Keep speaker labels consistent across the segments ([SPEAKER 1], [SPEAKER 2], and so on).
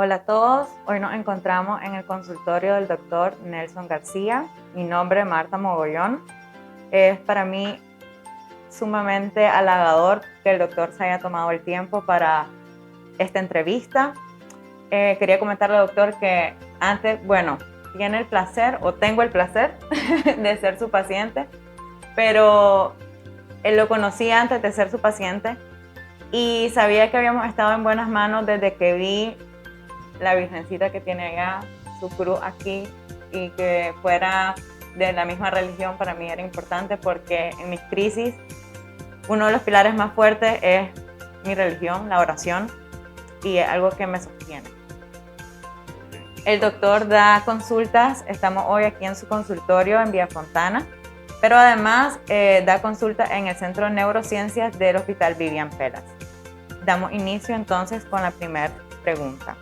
[SPEAKER 1] Hola a todos, hoy nos encontramos en el consultorio del doctor Nelson García. Mi nombre es Marta Mogollón. Es para mí sumamente halagador que el doctor se haya tomado el tiempo para esta entrevista. Quería comentarle al doctor que antes, tiene el placer o tengo el placer de ser su paciente, pero lo conocí antes de ser su paciente y sabía que habíamos estado en buenas manos desde que vi la virgencita que tiene allá, su cruz aquí, y que fuera de la misma religión. Para mí era importante porque en mis crisis uno de los pilares más fuertes es mi religión, la oración, y es algo que me sostiene. El doctor da consultas, estamos hoy aquí en su consultorio en Villa Fontana, pero además da consultas en el Centro de Neurociencias del Hospital Vivian Pelas. Damos inicio entonces con la primera pregunta.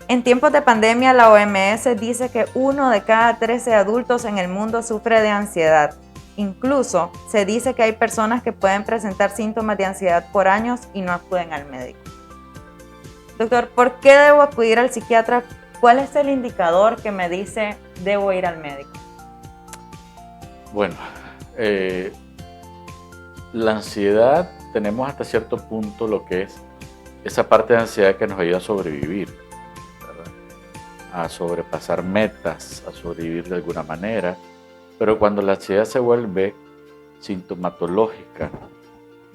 [SPEAKER 1] En tiempos de pandemia, la OMS dice que 1 de cada 13 adultos en el mundo sufre de ansiedad. Incluso se dice que hay personas que pueden presentar síntomas de ansiedad por años y no acuden al médico. Doctor, ¿por qué debo acudir al psiquiatra? ¿Cuál es el indicador que me dice debo ir al médico?
[SPEAKER 2] Bueno, la ansiedad, tenemos hasta cierto punto lo que es esa parte de ansiedad que nos ayuda a sobrevivir, ¿verdad? A sobrepasar metas, a sobrevivir de alguna manera. Pero cuando la ansiedad se vuelve sintomatológica,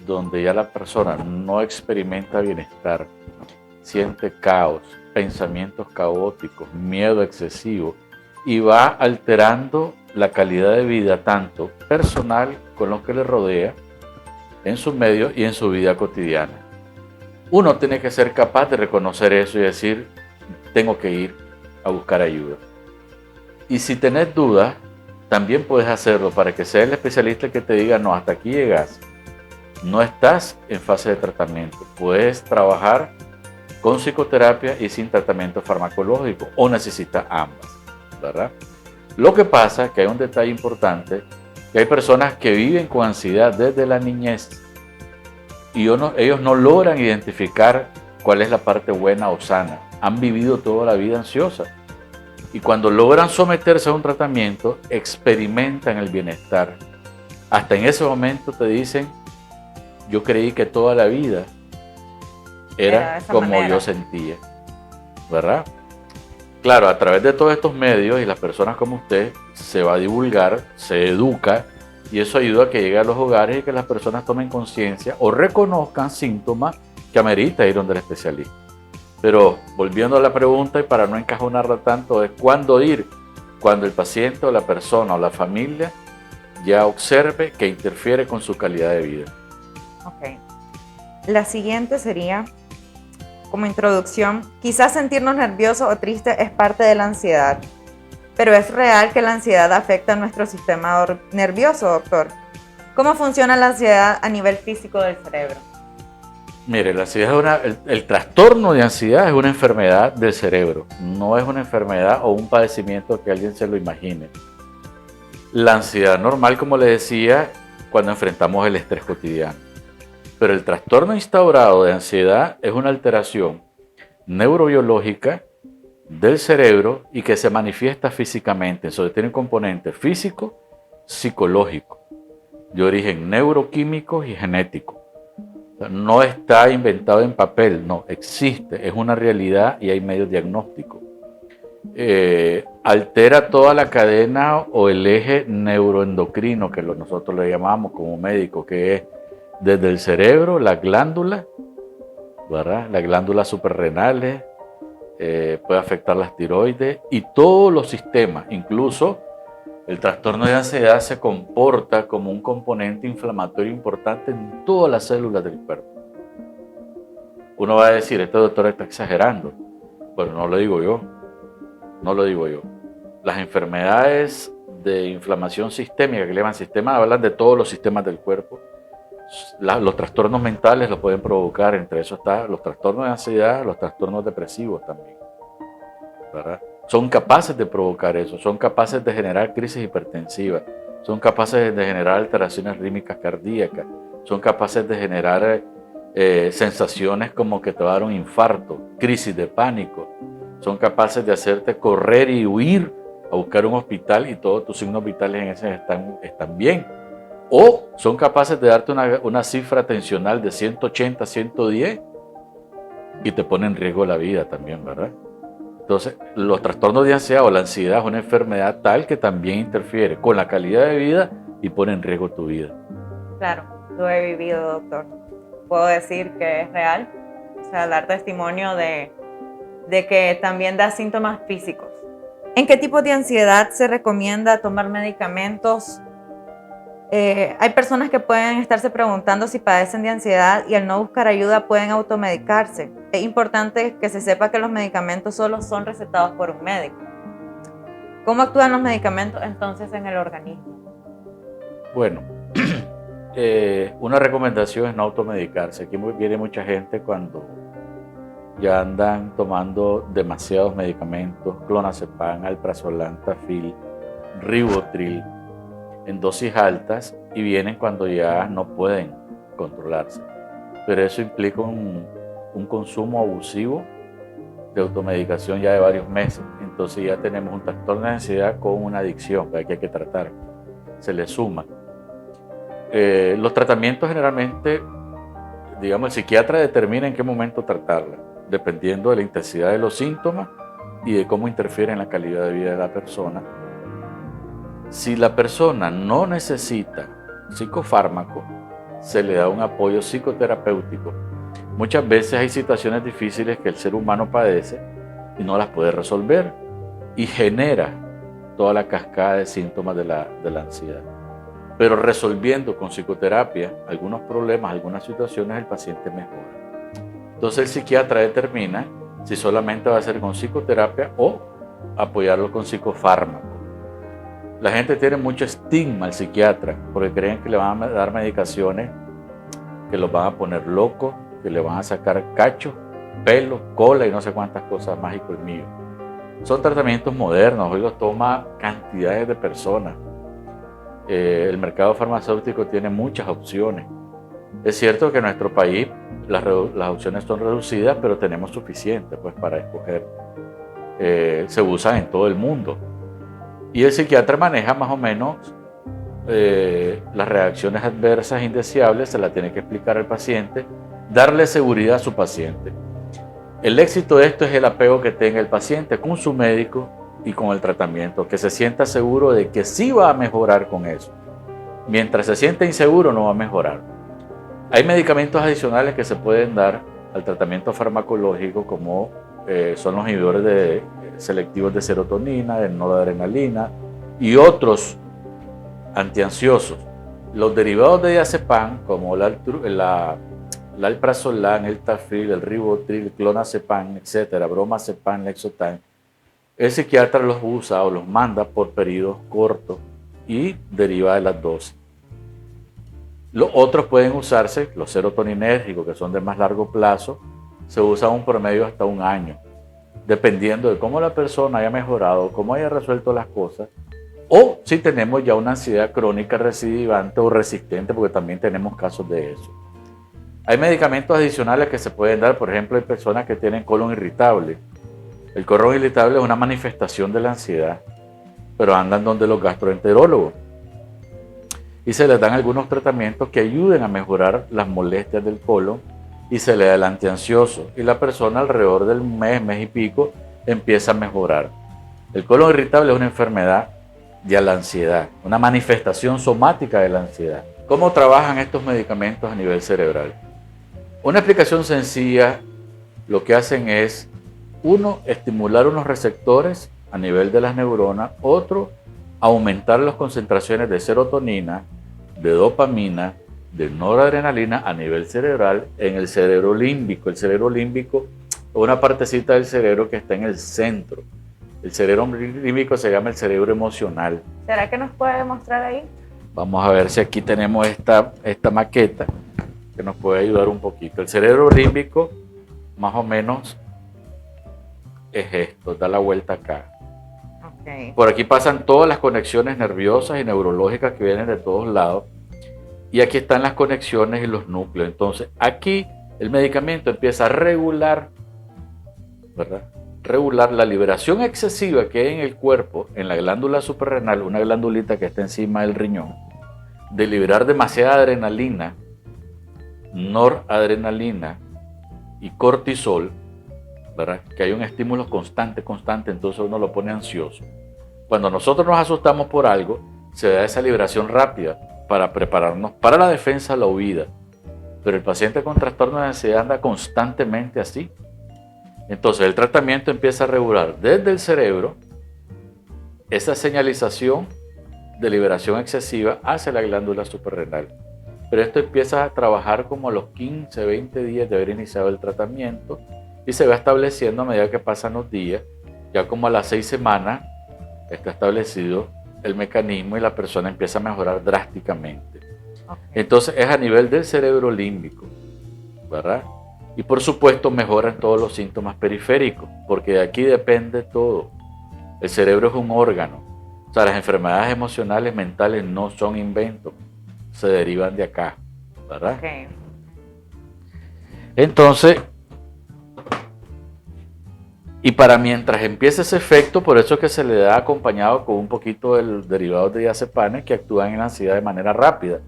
[SPEAKER 2] donde ya la persona no experimenta bienestar, siente caos, pensamientos caóticos, miedo excesivo, y va alterando la calidad de vida tanto personal con lo que le rodea, en su medio y en su vida cotidiana. Uno tiene que ser capaz de reconocer eso y decir, tengo que ir a buscar ayuda. Y si tenés dudas, también puedes hacerlo para que sea el especialista el que te diga, no, hasta aquí llegas. No estás en fase de tratamiento. Puedes trabajar con psicoterapia y sin tratamiento farmacológico, o necesitas ambas, ¿verdad? Lo que pasa es que hay un detalle importante, que hay personas que viven con ansiedad desde la niñez y ellos no logran identificar cuál es la parte buena o sana. Han vivido toda la vida ansiosa. Y cuando logran someterse a un tratamiento, experimentan el bienestar. Hasta en ese momento te dicen, yo creí que toda la vida era como manera. Yo sentía, ¿verdad? Claro, a través de todos estos medios y las personas como usted, se va a divulgar, se educa, y eso ayuda a que llegue a los hogares y que las personas tomen conciencia o reconozcan síntomas que amerita ir donde el especialista. Pero volviendo a la pregunta y para no encajonarla tanto, es cuándo ir, cuando el paciente o la persona o la familia ya observe que interfiere con su calidad de vida.
[SPEAKER 1] Ok. La siguiente sería, como introducción, quizás sentirnos nerviosos o tristes es parte de la ansiedad, pero es real que la ansiedad afecta a nuestro sistema nervioso, doctor. ¿Cómo funciona la ansiedad a nivel físico del cerebro?
[SPEAKER 2] Mire, la ansiedad el trastorno de ansiedad es una enfermedad del cerebro, no es una enfermedad o un padecimiento que alguien se lo imagine. La ansiedad normal, como le decía, cuando enfrentamos el estrés cotidiano. Pero el trastorno instaurado de ansiedad es una alteración neurobiológica del cerebro y que se manifiesta físicamente. Eso tiene un componente físico, psicológico, de origen neuroquímico y genético. No está inventado en papel, no, existe, es una realidad y hay medios diagnósticos. Altera toda la cadena o el eje neuroendocrino, que nosotros le llamamos como médicos, que es desde el cerebro, las glándulas, ¿verdad? Las glándulas suprarrenales, puede afectar las tiroides y todos los sistemas. Incluso el trastorno de ansiedad se comporta como un componente inflamatorio importante en todas las células del cuerpo. Uno va a decir, este doctor está exagerando. Bueno, no lo digo yo, no lo digo yo. Las enfermedades de inflamación sistémica, que le llaman sistemas, hablan de todos los sistemas del cuerpo. Los trastornos mentales lo pueden provocar, entre eso están los trastornos de ansiedad, los trastornos depresivos también, ¿verdad? Son capaces de provocar eso, son capaces de generar crisis hipertensivas, son capaces de generar alteraciones rítmicas cardíacas, son capaces de generar sensaciones como que te va a dar un infarto, crisis de pánico. Son capaces de hacerte correr y huir a buscar un hospital y todos tus signos vitales en ese están bien. O son capaces de darte una cifra tensional de 180, 110 y te pone en riesgo la vida también, ¿verdad? Entonces, los trastornos de ansiedad o la ansiedad es una enfermedad tal que también interfiere con la calidad de vida y pone en riesgo tu vida.
[SPEAKER 1] Claro, lo he vivido, doctor. Puedo decir que es real, o sea, dar testimonio de que también da síntomas físicos. ¿En qué tipo de ansiedad se recomienda tomar medicamentos? Hay personas que pueden estarse preguntando si padecen de ansiedad y al no buscar ayuda pueden automedicarse. Es importante que se sepa que los medicamentos solo son recetados por un médico. ¿Cómo actúan los medicamentos entonces en el organismo?
[SPEAKER 2] Bueno, una recomendación es no automedicarse. Aquí viene mucha gente cuando ya andan tomando demasiados medicamentos, clonazepam, alprazolam, tafil, ribotril, en dosis altas, y vienen cuando ya no pueden controlarse. Pero eso implica un consumo abusivo de automedicación ya de varios meses. Entonces ya tenemos un trastorno de ansiedad con una adicción que hay que tratar. Se le suma. Los tratamientos generalmente, digamos, el psiquiatra determina en qué momento tratarla, dependiendo de la intensidad de los síntomas y de cómo interfiere en la calidad de vida de la persona. Si la persona no necesita psicofármaco, se le da un apoyo psicoterapéutico. Muchas veces hay situaciones difíciles que el ser humano padece y no las puede resolver y genera toda la cascada de síntomas de la ansiedad. Pero resolviendo con psicoterapia algunos problemas, algunas situaciones, el paciente mejora. Entonces el psiquiatra determina si solamente va a ser con psicoterapia o apoyarlo con psicofármaco. La gente tiene mucho estigma al psiquiatra porque creen que le van a dar medicaciones que los van a poner locos, que le van a sacar cachos, pelo, cola y no sé cuántas cosas más y colmillos. Son tratamientos modernos, hoy los toma cantidades de personas. El mercado farmacéutico tiene muchas opciones. Es cierto que en nuestro país las opciones son reducidas, pero tenemos suficiente pues, para escoger. Se usan en todo el mundo. Y el psiquiatra maneja más o menos las reacciones adversas indeseables, se las tiene que explicar al paciente, darle seguridad a su paciente. El éxito de esto es el apego que tenga el paciente con su médico y con el tratamiento, que se sienta seguro de que sí va a mejorar con eso. Mientras se siente inseguro, no va a mejorar. Hay medicamentos adicionales que se pueden dar al tratamiento farmacológico, como son los inhibidores selectivos de serotonina, de noradrenalina y otros antiansiosos. Los derivados de diazepam, como la alprazolam, el tafil, el ribotril, el clonazepam, etcétera, bromazepam, lexotan, el psiquiatra los usa o los manda por periodos cortos y deriva de las dosis. Los otros pueden usarse, los serotoninérgicos, que son de más largo plazo, se usan un promedio hasta un año, dependiendo de cómo la persona haya mejorado, cómo haya resuelto las cosas, o si tenemos ya una ansiedad crónica recidivante o resistente, porque también tenemos casos de eso. Hay medicamentos adicionales que se pueden dar, por ejemplo, hay personas que tienen colon irritable. El colon irritable es una manifestación de la ansiedad, pero andan donde los gastroenterólogos y se les dan algunos tratamientos que ayuden a mejorar las molestias del colon y se le da el antiansioso y la persona alrededor del mes y pico empieza a mejorar. El colon irritable es una enfermedad de la ansiedad, una manifestación somática de la ansiedad. ¿Cómo trabajan estos medicamentos a nivel cerebral? Una explicación sencilla, lo que hacen es, uno, estimular unos receptores a nivel de las neuronas, otro, aumentar las concentraciones de serotonina, de dopamina, de noradrenalina a nivel cerebral en el cerebro límbico. El cerebro límbico es una partecita del cerebro que está en el centro. El cerebro límbico se llama el cerebro emocional.
[SPEAKER 1] ¿Será que nos puede mostrar ahí?
[SPEAKER 2] Vamos a ver si aquí tenemos esta maqueta que nos puede ayudar un poquito. El cerebro límbico más o menos es esto, da la vuelta acá.
[SPEAKER 1] Okay.
[SPEAKER 2] Por aquí pasan todas las conexiones nerviosas y neurológicas que vienen de todos lados y aquí están las conexiones y los núcleos. Entonces aquí el medicamento empieza a regular, ¿verdad? Regular la liberación excesiva que hay en el cuerpo, en la glándula suprarrenal, una glandulita que está encima del riñón, de liberar demasiada adrenalina, noradrenalina y cortisol, ¿verdad? Que hay un estímulo constante, entonces uno lo pone ansioso. Cuando nosotros nos asustamos por algo, se da esa liberación rápida para prepararnos para la defensa, la huida. Pero el paciente con trastorno de ansiedad anda constantemente así. Entonces el tratamiento empieza a regular desde el cerebro esa señalización de liberación excesiva hacia la glándula suprarrenal. Pero esto empieza a trabajar como a los 15, 20 días de haber iniciado el tratamiento y se va estableciendo a medida que pasan los días. Ya como a las 6 semanas está establecido el mecanismo y la persona empieza a mejorar drásticamente. Okay. Entonces es a nivel del cerebro límbico, ¿verdad? Y por supuesto mejoran todos los síntomas periféricos, porque de aquí depende todo. El cerebro es un órgano. O sea, las enfermedades emocionales, mentales no son inventos, se derivan de acá, ¿verdad? Okay. Entonces, y para mientras empieza ese efecto, por eso es que se le da acompañado con un poquito del derivado de diazepanes que actúan en la ansiedad de manera rápida.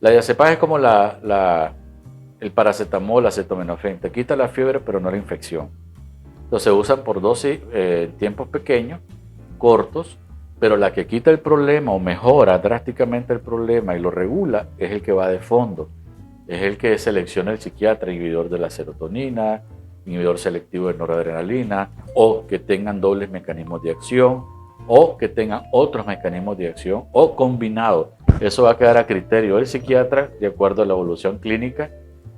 [SPEAKER 2] La diazepam es como el paracetamol, la acetaminofén, te quita la fiebre pero no la infección. Entonces se usan por dosis tiempos pequeños, cortos, pero la que quita el problema o mejora drásticamente el problema y lo regula es el que va de fondo. Es el que selecciona el psiquiatra, inhibidor de la serotonina, inhibidor selectivo de noradrenalina, o que tengan dobles mecanismos de acción, o que tengan otros mecanismos de acción, o combinados. Eso va a quedar a criterio del psiquiatra de acuerdo a la evolución clínica,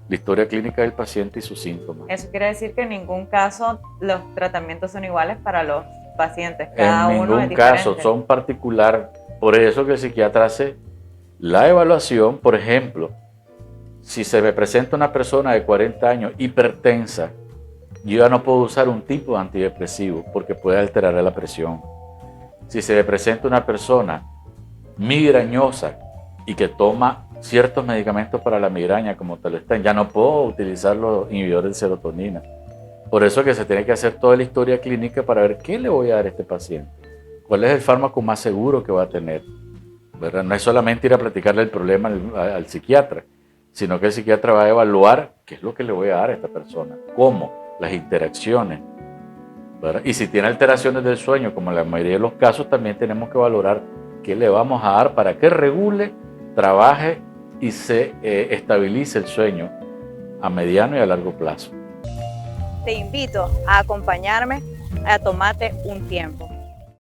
[SPEAKER 2] la historia clínica del paciente y sus síntomas.
[SPEAKER 1] Eso quiere decir que en ningún caso los tratamientos son iguales para los pacientes. Cada uno es diferente. En ningún caso,
[SPEAKER 2] son particulares. Por eso que el psiquiatra hace la evaluación. Por ejemplo, si se me presenta una persona de 40 años hipertensa, yo ya no puedo usar un tipo de antidepresivo porque puede alterar la presión. Si se me presenta una persona migrañosa y que toma ciertos medicamentos para la migraña como Telestén, ya no puedo utilizar los inhibidores de serotonina. Por eso es que se tiene que hacer toda la historia clínica para ver qué le voy a dar a este paciente, cuál es el fármaco más seguro que va a tener, ¿verdad? No es solamente ir a platicarle el problema al psiquiatra, sino que el psiquiatra va a evaluar qué es lo que le voy a dar a esta persona, cómo, las interacciones, ¿verdad? Y si tiene alteraciones del sueño, como en la mayoría de los casos, también tenemos que valorar qué le vamos a dar para que regule, trabaje y se estabilice el sueño a mediano y a largo plazo.
[SPEAKER 1] Te invito a acompañarme a tomarte un tiempo.